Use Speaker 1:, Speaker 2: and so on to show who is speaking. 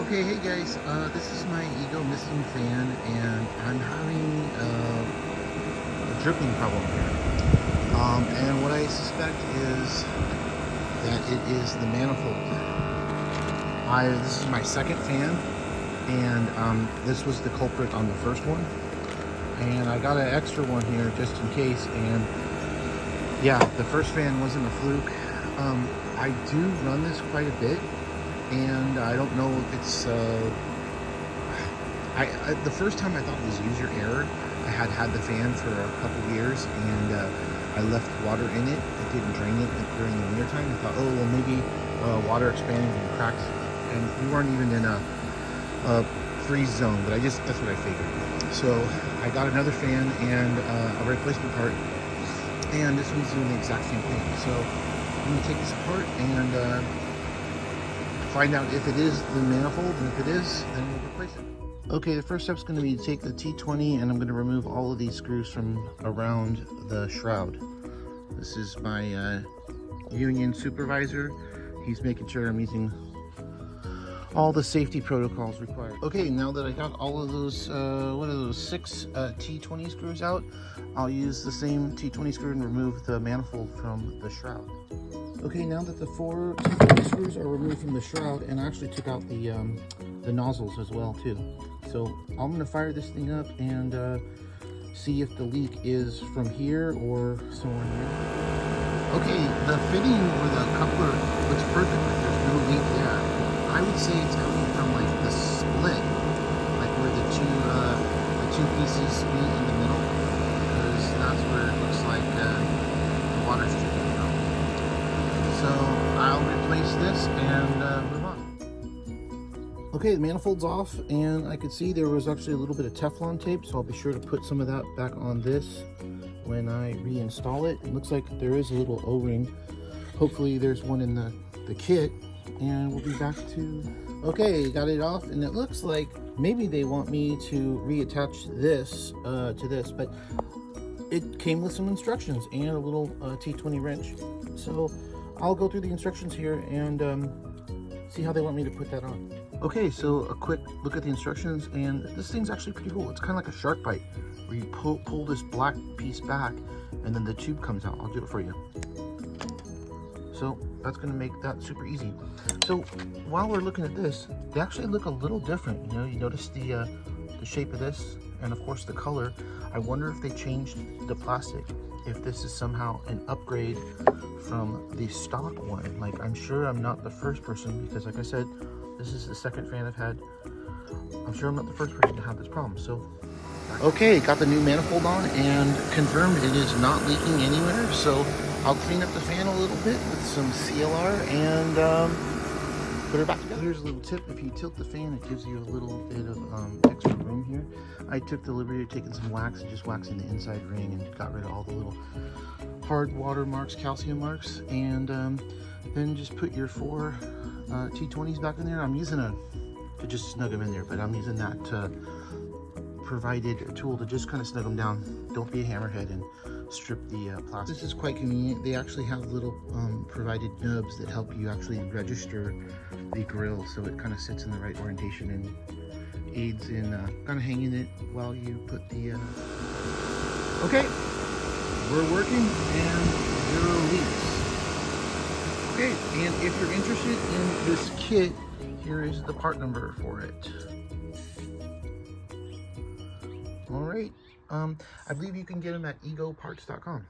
Speaker 1: Okay, hey guys, this is my Ego missing fan, and I'm having a dripping problem here. And what I suspect is that it is the manifold. This is my second fan, and this was the culprit on the first one. And I got an extra one here just in case, and yeah, the first fan wasn't a fluke. I do run this quite a bit, and I don't know if it's the first time I thought it was user error. I had the fan for a couple years, and I left water in it. I didn't drain it during the winter time. I thought, oh well, maybe water expanding and cracks, and we weren't even in a freeze zone, but that's what I figured. So I got another fan and a replacement part, and this one's doing the exact same thing. So I'm going to take this apart and find out if it is the manifold, and if it is, then we'll replace it. Okay, the first step is going to be to take the T20, and I'm going to remove all of these screws from around the shroud. This is my union supervisor. He's making sure I'm using all the safety protocols required. Okay, now that I got all of those, what are those, 6 T20 screws out, I'll use the same T20 screw and remove the manifold from the shroud. Okay, now that the 4 T20 screws are removed from the shroud, and I actually took out the nozzles as well too. So I'm gonna fire this thing up and see if the leak is from here or somewhere here. Okay, the fitting or the coupler looks perfect. There's no leak there. I would say it's coming from like the split, like where the two pieces meet in the middle, because that's where it looks like the water's dripping from. So I'll replace this and move on. Okay, the manifold's off, and I could see there was actually a little bit of Teflon tape, so I'll be sure to put some of that back on this when I reinstall it. It looks like there is a little O-ring. Hopefully there's one in the kit, and we'll be back to... Okay, got it off, and it looks like maybe they want me to reattach this to this, but it came with some instructions and a little T20 wrench. So I'll go through the instructions here and see how they want me to put that on. Okay, so a quick look at the instructions, and this thing's actually pretty cool. It's kind of like a shark bite, where you pull this black piece back, and then the tube comes out. I'll do it for you. So that's going to make that super easy. So while we're looking at this, they actually look a little different. You know, you notice the shape of this, and of course the color. I wonder if they changed the plastic, if this is somehow an upgrade from the stock one. Like, I'm sure I'm not the first person, because like I said, this is the second fan I've had. I'm sure I'm not the first person to have this problem. So okay, got the new manifold on and confirmed it is not leaking anywhere. So I'll clean up the fan a little bit with some CLR and put her back together. Here's a little tip: if you tilt the fan, it gives you a little bit of extra room here. I took the liberty of taking some wax and just waxing the inside ring and got rid of all the little hard water marks, calcium marks, and then just put your 4 T20s back in there. I'm using to just snug them in there, but I'm using that provided tool to just kind of snug them down. Don't be a hammerhead and strip the plastic. This is quite convenient. They actually have little provided nubs that help you actually register the grill, so it kind of sits in the right orientation and aids in kind of hanging it while you put the okay, we're working and 0 leaks. Okay, and if you're interested in this kit, here is the part number for it. All right, I believe you can get them at egoparts.com.